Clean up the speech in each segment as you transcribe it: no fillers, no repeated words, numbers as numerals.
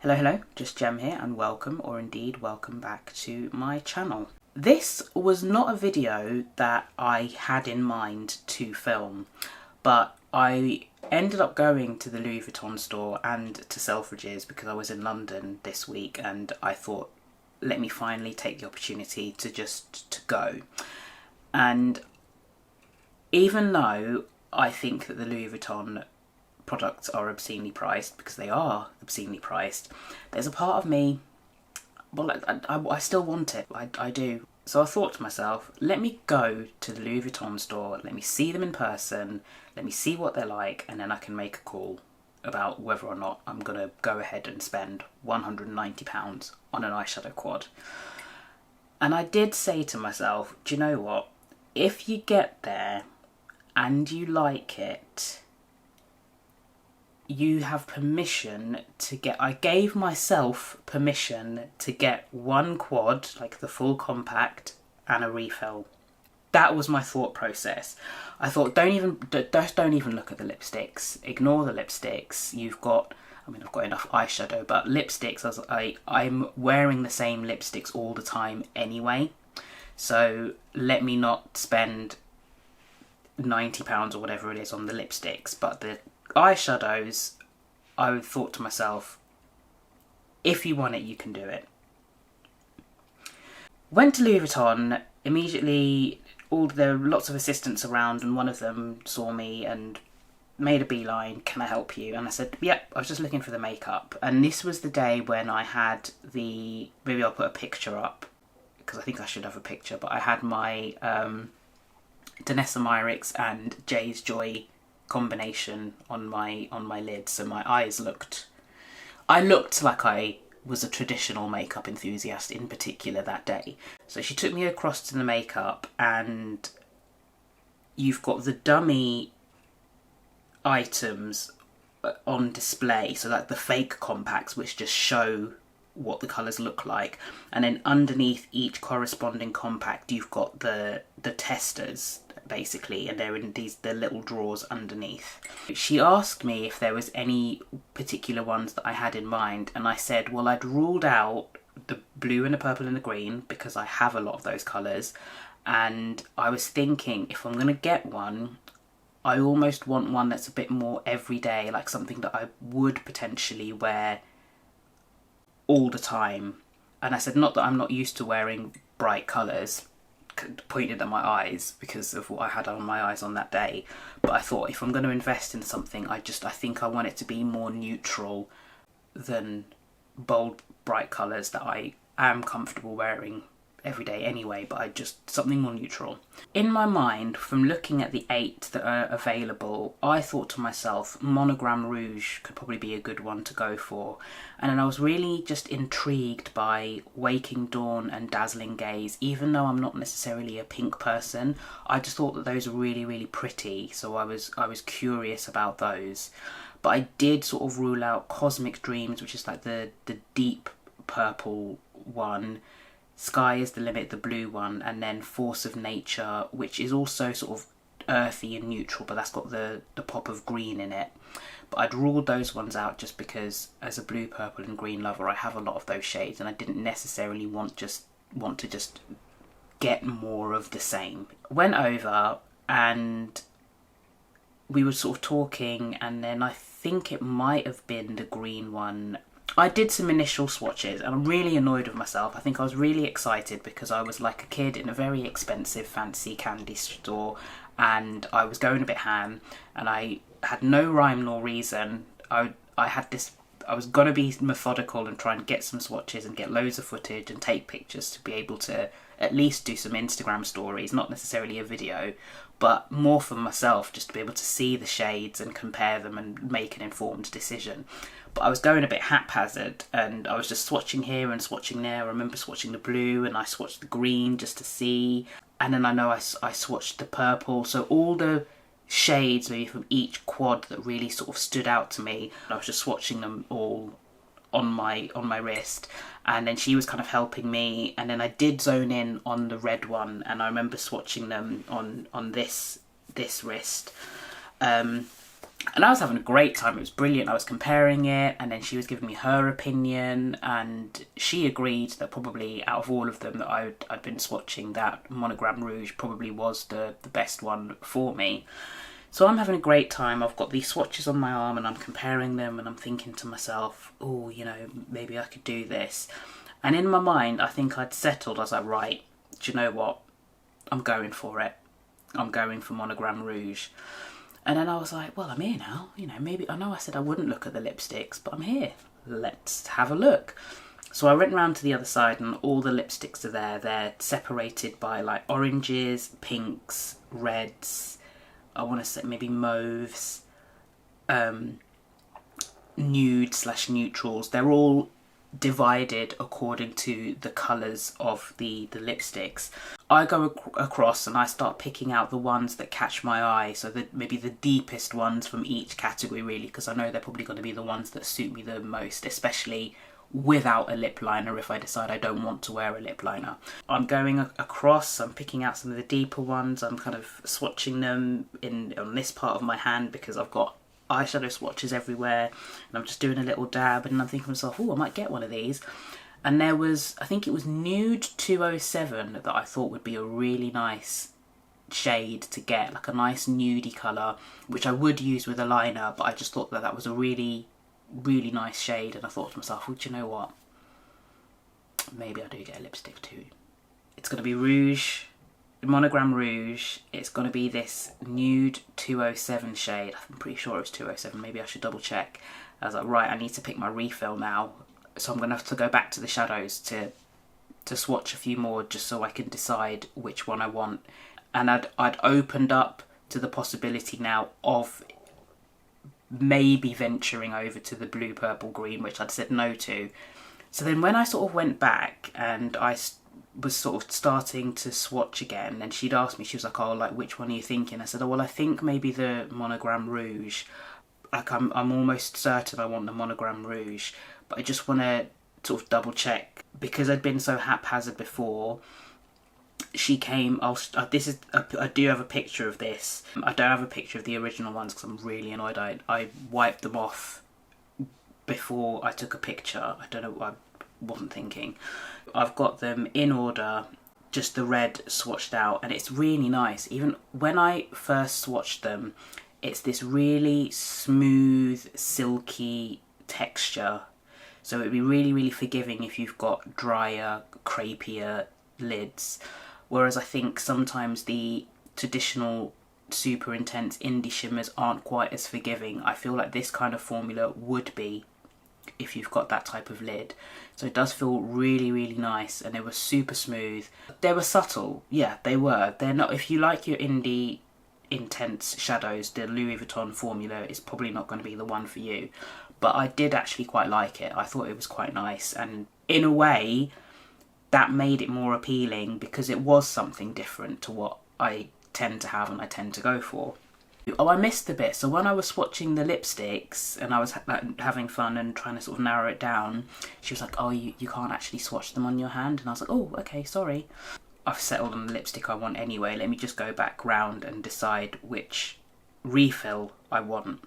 Hello, just Jem here and welcome, or indeed welcome back to my channel. This was not a video that I had in mind to film, but I ended up going to the Louis Vuitton store and to Selfridges because I was in London this week and I thought, let me finally take the opportunity to go. And even though I think that the Louis Vuitton products are obscenely priced, because they are obscenely priced, there's a part of me, well, I still want it. I do. So I thought to myself, let me go to the Louis Vuitton store, let me see them in person, let me see what they're like, and then I can make a call about whether or not I'm going to go ahead and spend £190 on an eyeshadow quad. And I did say to myself, do you know what? If you get there and you like it, you have permission to get... I gave myself permission to get one quad, like the full compact, and a refill. That was my thought process. I thought, don't even look at the lipsticks. Ignore the lipsticks. You've got... I've got enough eyeshadow, but lipsticks, I'm wearing the same lipsticks all the time anyway. So let me not spend £90 or whatever it is on the lipsticks. But the eyeshadows, I thought to myself, if you want it, you can do it. Went to Louis Vuitton, immediately there were lots of assistants around, and one of them saw me and made a beeline, can I help you? And I said, yep, I was just looking for the makeup. And this was the day when I had maybe I'll put a picture up, because I think I should have a picture, but I had my Danessa Myricks and Jay's Joy combination on my lid, so my eyes I looked like I was a traditional makeup enthusiast in particular that day. So she took me across to the makeup, and you've got the dummy items on display, so like the fake compacts which just show what the colours look like, and then underneath each corresponding compact you've got the testers basically, and they're in the little drawers underneath. She asked me if there was any particular ones that I had in mind, and I said, well, I'd ruled out the blue and the purple and the green because I have a lot of those colours, and I was thinking if I'm going to get one, I almost want one that's a bit more everyday, like something that I would potentially wear all the time. And I said, not that I'm not used to wearing bright colours, pointed at my eyes because of what I had on my eyes on that day, but I thought if I'm going to invest in something, I think I want it to be more neutral than bold bright colours that I am comfortable wearing every day anyway, but something more neutral. In my mind, from looking at the 8 that are available, I thought to myself, Monogram Rouge could probably be a good one to go for. And then I was really just intrigued by Waking Dawn and Dazzling Gaze. Even though I'm not necessarily a pink person, I just thought that those were really, really pretty, so I was curious about those. But I did sort of rule out Cosmic Dreams, which is like the deep purple one, Sky is the Limit, the blue one, and then Force of Nature, which is also sort of earthy and neutral, but that's got the pop of green in it. But I'd ruled those ones out just because as a blue, purple and green lover, I have a lot of those shades, and I didn't necessarily want to just get more of the same. Went over and we were sort of talking, and then I think it might have been the green one. I did some initial swatches and I'm really annoyed with myself. I think I was really excited because I was like a kid in a very expensive fancy candy store, and I was going a bit ham, and I had no rhyme nor reason. I was going to be methodical and try and get some swatches and get loads of footage and take pictures to be able to at least do some Instagram stories, not necessarily a video, but more for myself, just to be able to see the shades and compare them and make an informed decision. But I was going a bit haphazard, and I was just swatching here and swatching there. I remember swatching the blue, and I swatched the green just to see, and then I know I swatched the purple. So all the shades maybe from each quad that really sort of stood out to me, I was just swatching them all on my wrist, and then she was kind of helping me, and then I did zone in on the red one, and I remember swatching them on this wrist. And I was having a great time. It was brilliant. I was comparing it, and then she was giving me her opinion, and she agreed that probably out of all of them that I'd been swatching, that Monogram Rouge probably was the best one for me. So I'm having a great time. I've got these swatches on my arm and I'm comparing them, and I'm thinking to myself, oh, you know, maybe I could do this. And in my mind, I think I'd settled. I was like, right, do you know what? I'm going for it. I'm going for Monogram Rouge. And then I was like, well, I'm here now. You know, maybe, I know I said I wouldn't look at the lipsticks, but I'm here. Let's have a look. So I went round to the other side and all the lipsticks are there. They're separated by like oranges, pinks, reds, I want to say maybe mauves, nude/neutrals. They're all divided according to the colours of the lipsticks. I go across and I start picking out the ones that catch my eye, so that maybe the deepest ones from each category, really, because I know they're probably going to be the ones that suit me the most, especially without a lip liner if I decide I don't want to wear a lip liner. I'm going across, I'm picking out some of the deeper ones, I'm kind of swatching them on this part of my hand because I've got eyeshadow swatches everywhere, and I'm just doing a little dab, and I'm thinking to myself, oh, I might get one of these. And there was, I think it was Nude 207 that I thought would be a really nice shade to get, like a nice nudie colour, which I would use with a liner, but I just thought that was a really nice shade, and I thought to myself, well, do you know what? Maybe I do get a lipstick too. It's going to be Rouge, Monogram Rouge. It's going to be this Nude 207 shade. I'm pretty sure it was 207. Maybe I should double check. I was like, right, I need to pick my refill now. So I'm going to have to go back to the shadows to swatch a few more just so I can decide which one I want. And I'd opened up to the possibility now of maybe venturing over to the blue, purple, green, which I'd said no to. So then when I sort of went back and I was sort of starting to swatch again, and she'd asked me, she was like, oh, like, which one are you thinking? I said, oh, well, I think maybe the Monogram Rouge. Like, I'm almost certain I want the Monogram Rouge, but I just want to sort of double check, because I'd been so haphazard before. She came, I do have a picture of this. I don't have a picture of the original ones because I'm really annoyed. I wiped them off before I took a picture. I don't know what I wasn't thinking. I've got them in order, just the red swatched out, and it's really nice. Even when I first swatched them, it's this really smooth, silky texture. So it'd be really forgiving if you've got drier, crepier lids. Whereas I think sometimes the traditional super intense indie shimmers aren't quite as forgiving. I feel like this kind of formula would be if you've got that type of lid. So it does feel really nice, and they were super smooth. They were subtle, yeah, they were. They're not, if you like your indie intense shadows, the Louis Vuitton formula is probably not going to be the one for you. But I did actually quite like it. I thought it was quite nice, and in a way that made it more appealing because it was something different to what I tend to have and I tend to go for. Oh, I missed a bit. So when I was swatching the lipsticks and I was having fun and trying to sort of narrow it down, she was like, oh, you can't actually swatch them on your hand. And I was like, oh, okay, sorry. I've settled on the lipstick I want anyway. Let me just go back round and decide which refill I want.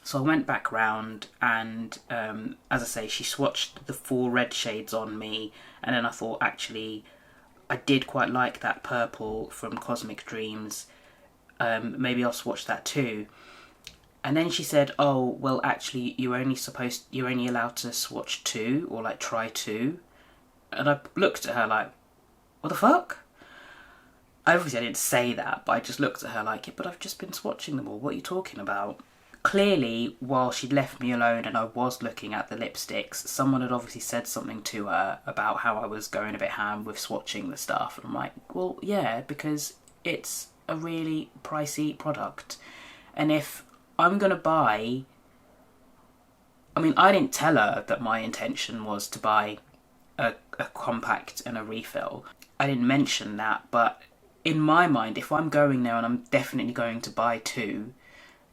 So I went back round and, as I say, she swatched the 4 red shades on me, and then I thought, actually, I did quite like that purple from Cosmic Dreams. Maybe I'll swatch that too. And then she said, oh, well, actually, you're only allowed to swatch 2, or like try 2. And I looked at her like, what the fuck? Obviously I didn't say that, but I just looked at her like, yeah, but I've just been swatching them all. What are you talking about? Clearly, while she'd left me alone and I was looking at the lipsticks, someone had obviously said something to her about how I was going a bit ham with swatching the stuff. And I'm like, well, yeah, because it's a really pricey product. And if I'm going to buy... I mean, I didn't tell her that my intention was to buy a compact and a refill. I didn't mention that, but in my mind, if I'm going there and I'm definitely going to buy 2,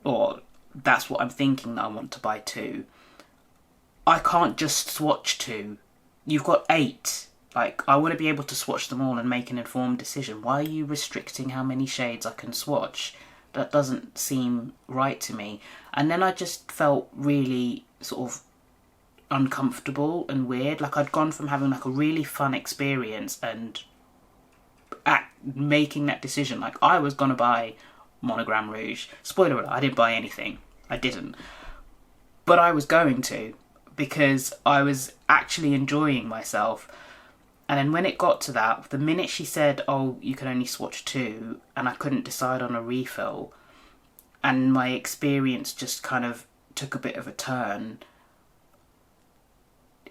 or that's what I'm thinking that I want to buy 2, I can't just swatch 2. You've got 8. Like, I want to be able to swatch them all and make an informed decision. Why are you restricting how many shades I can swatch? That doesn't seem right to me. And then I just felt really sort of uncomfortable and weird. Like I'd gone from having like a really fun experience and making that decision. Like I was gonna buy Monogram Rouge. Spoiler alert, I didn't buy anything. I didn't. But I was going to, because I was actually enjoying myself. And then when it got to that, the minute she said, oh, you can only swatch 2, and I couldn't decide on a refill, and my experience just kind of took a bit of a turn,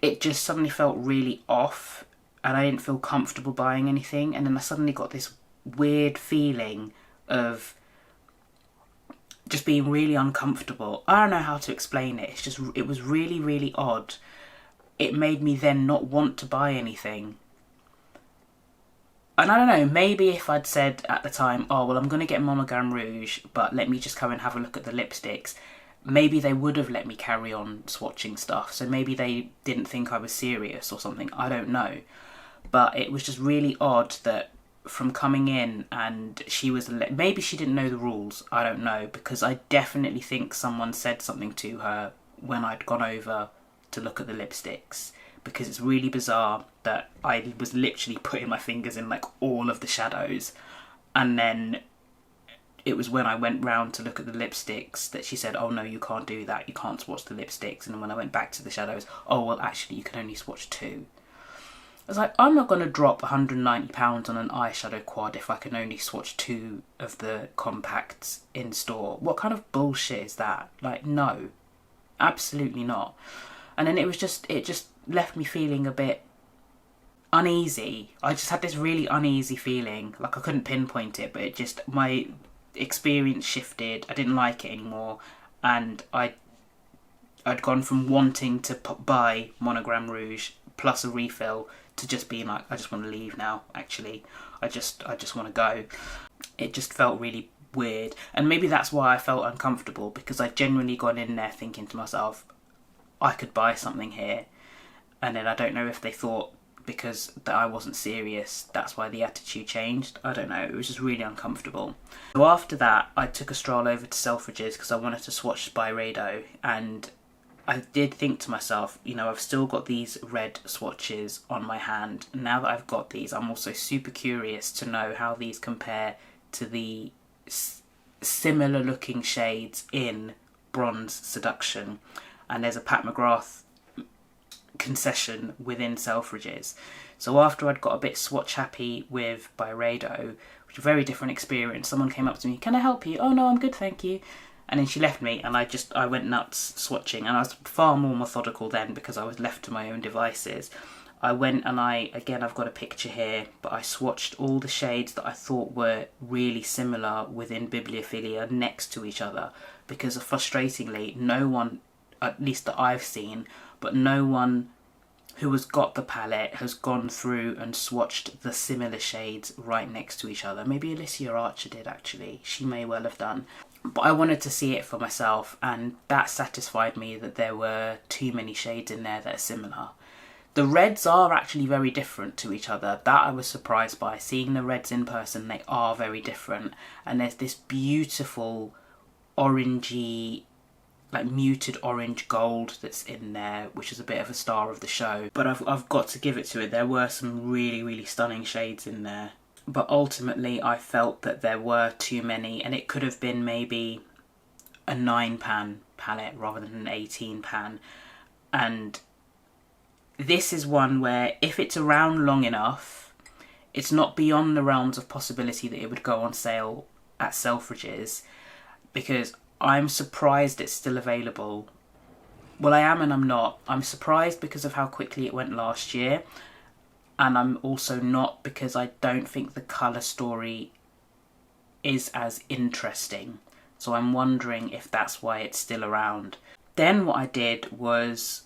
it just suddenly felt really off, and I didn't feel comfortable buying anything. And then I suddenly got this weird feeling of just being really uncomfortable. I don't know how to explain it. It was really, really odd. It made me then not want to buy anything. And I don't know, maybe if I'd said at the time, oh, well, I'm going to get Monogram Rouge, but let me just come and have a look at the lipsticks, maybe they would have let me carry on swatching stuff. So maybe they didn't think I was serious or something. I don't know. But it was just really odd that from coming in and she was... Maybe she didn't know the rules. I don't know. Because I definitely think someone said something to her when I'd gone over to look at the lipsticks. Because it's really bizarre that I was literally putting my fingers in like all of the shadows, and then it was when I went round to look at the lipsticks that she said, oh no, you can't do that, you can't swatch the lipsticks. And then when I went back to the shadows, oh well, actually you can only swatch 2. I was like, I'm not going to drop £190 on an eyeshadow quad if I can only swatch 2 of the compacts in store. What kind of bullshit is that? Like, no, absolutely not. And then it just left me feeling a bit uneasy. I just had this really uneasy feeling. Like I couldn't pinpoint it, but my experience shifted. I didn't like it anymore. And I'd gone from wanting to buy Monogram Rouge plus a refill to just being like, I just want to leave now, actually. I just want to go. It just felt really weird. And maybe that's why I felt uncomfortable, because I'd genuinely gone in there thinking to myself, I could buy something here. And then I don't know if they thought because that I wasn't serious, that's why the attitude changed. I don't know, it was just really uncomfortable. So after that, I took a stroll over to Selfridges because I wanted to swatch Byredo, and I did think to myself, you know, I've still got these red swatches on my hand. Now that I've got these, I'm also super curious to know how these compare to the similar looking shades in Bronze Seduction. And there's a Pat McGrath concession within Selfridges. So after I'd got a bit swatch happy with Byredo, which was a very different experience, someone came up to me, can I help you? Oh no, I'm good, thank you. And then she left me, and I went nuts swatching, and I was far more methodical then because I was left to my own devices. I went and again, I've got a picture here, but I swatched all the shades that I thought were really similar within Bibliophilia next to each other, because frustratingly, no one, at least that I've seen, but no one who has got the palette has gone through and swatched the similar shades right next to each other. Maybe Alicia Archer did, actually. She may well have done. But I wanted to see it for myself, and that satisfied me that there were too many shades in there that are similar. The reds are actually very different to each other. That I was surprised by. Seeing the reds in person, they are very different. And there's this beautiful orangey, like muted orange gold that's in there, which is a bit of a star of the show. But I've got to give it to it. There were some really, really stunning shades in there. But ultimately, I felt that there were too many, and it could have been maybe a 9-pan palette rather than an 18-pan. And this is one where, if it's around long enough, it's not beyond the realms of possibility that it would go on sale at Selfridges, because I'm surprised it's still available. Well, I am and I'm not. I'm surprised because of how quickly it went last year. And I'm also not, because I don't think the colour story is as interesting. So I'm wondering if that's why it's still around. Then what I did was,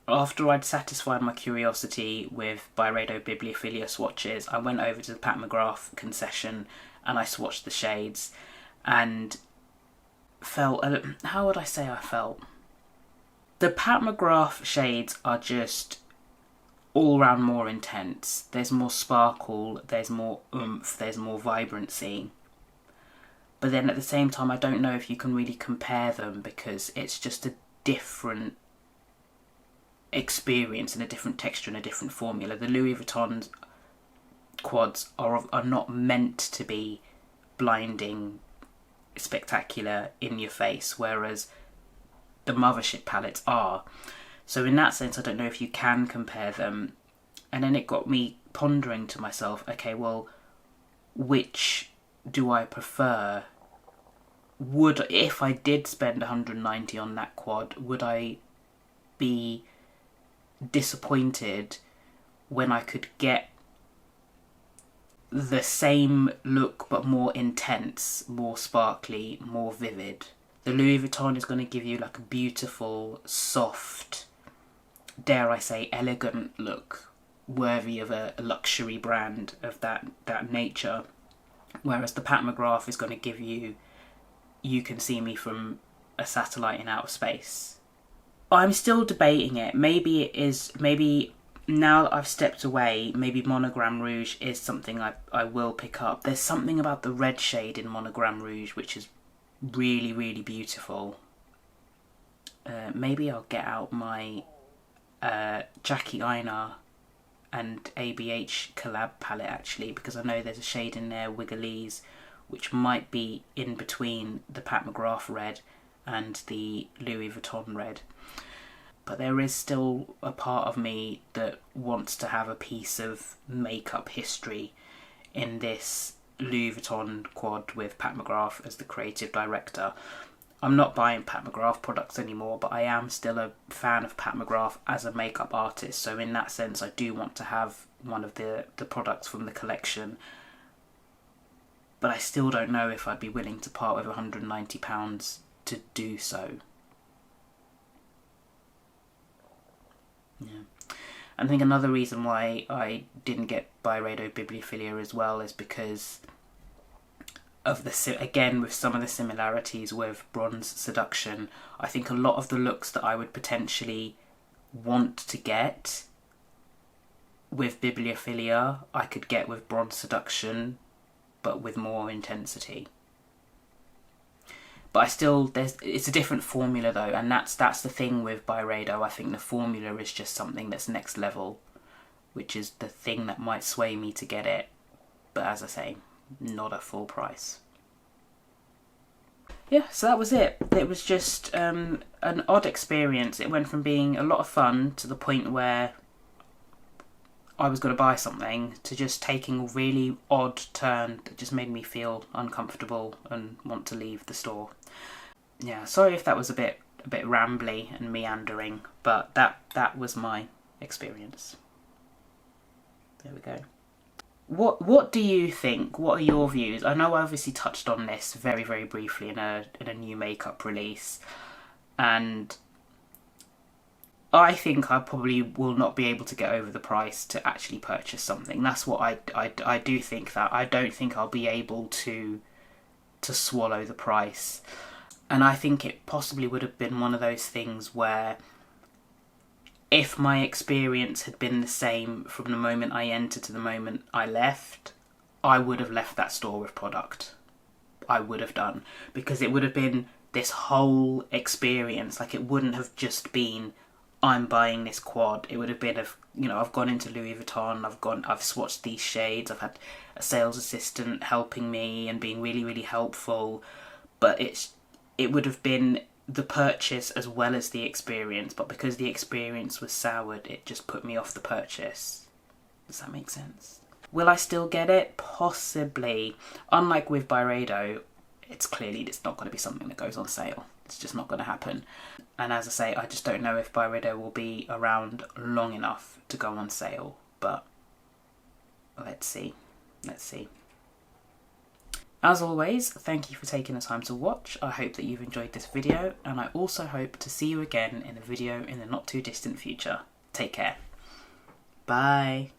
after I'd satisfied my curiosity with Byredo Bibliophilia swatches, I went over to the Pat McGrath concession and I swatched the shades and felt, how would I say I felt? The Pat McGrath shades are just all round more intense. There's more sparkle, there's more oomph, there's more vibrancy. But then at the same time, I don't know if you can really compare them because it's just a different experience and a different texture and a different formula. The Louis Vuitton quads are not meant to be blinding, spectacular, in your face, whereas the mothership palettes are. So in that sense, I don't know if you can compare them. And then it got me pondering to myself, okay, well, which do I prefer? If I did spend 190 on that quad, would I be disappointed when I could get the same look but more intense, more sparkly, more vivid? The Louis Vuitton is going to give you like a beautiful, soft, dare I say, elegant look, worthy of a luxury brand of that nature. Whereas the Pat McGrath is going to give you, you can see me from a satellite in outer space. I'm still debating it. Maybe it is, maybe now that I've stepped away, maybe Monogram Rouge is something I will pick up. There's something about the red shade in Monogram Rouge which is really, really beautiful. Maybe I'll get out my Jackie Einar and ABH collab palette actually, because I know there's a shade in there, Wiggley's, which might be in between the Pat McGrath red and the Louis Vuitton red. But there is still a part of me that wants to have a piece of makeup history in this Louis Vuitton quad with Pat McGrath as the creative director. I'm not buying Pat McGrath products anymore, but I am still a fan of Pat McGrath as a makeup artist. So in that sense, I do want to have one of the products from the collection. But I still don't know if I'd be willing to part with £190 to do so. Yeah. I think another reason why I didn't get Byredo Bibliophilia as well is because of again, with some of the similarities with Bronze Seduction. I think a lot of the looks that I would potentially want to get with Bibliophilia, I could get with Bronze Seduction, but with more intensity. But it's a different formula though, and that's the thing with Byredo. I think the formula is just something that's next level, which is the thing that might sway me to get it. But as I say, not at full price. Yeah, so that was it. It was just an odd experience. It went from being a lot of fun to the point where I was going to buy something to just taking a really odd turn that just made me feel uncomfortable and want to leave the store. Yeah, sorry if that was a bit rambly and meandering, but that was my experience. There we go. What do you think? What are your views? I know I obviously touched on this very, very briefly in a new makeup release, and I think I probably will not be able to get over the price to actually purchase something. That's what I do think, that I don't think I'll be able to swallow the price. And I think it possibly would have been one of those things where if my experience had been the same from the moment I entered to the moment I left, I would have left that store with product. I would have done. Because it would have been this whole experience. Like, it wouldn't have just been, I'm buying this quad. It would have been, I've gone into Louis Vuitton, I've swatched these shades, I've had a sales assistant helping me and being really, really helpful. But it would have been the purchase as well as the experience, but because the experience was soured, it just put me off the purchase. Does that make sense? Will I still get it? Possibly. Unlike with Byredo, it's not going to be something that goes on sale. It's just not going to happen. And as I say, I just don't know if Byredo will be around long enough to go on sale, but let's see. As always, thank you for taking the time to watch. I hope that you've enjoyed this video, and I also hope to see you again in a video in the not too distant future. Take care. Bye.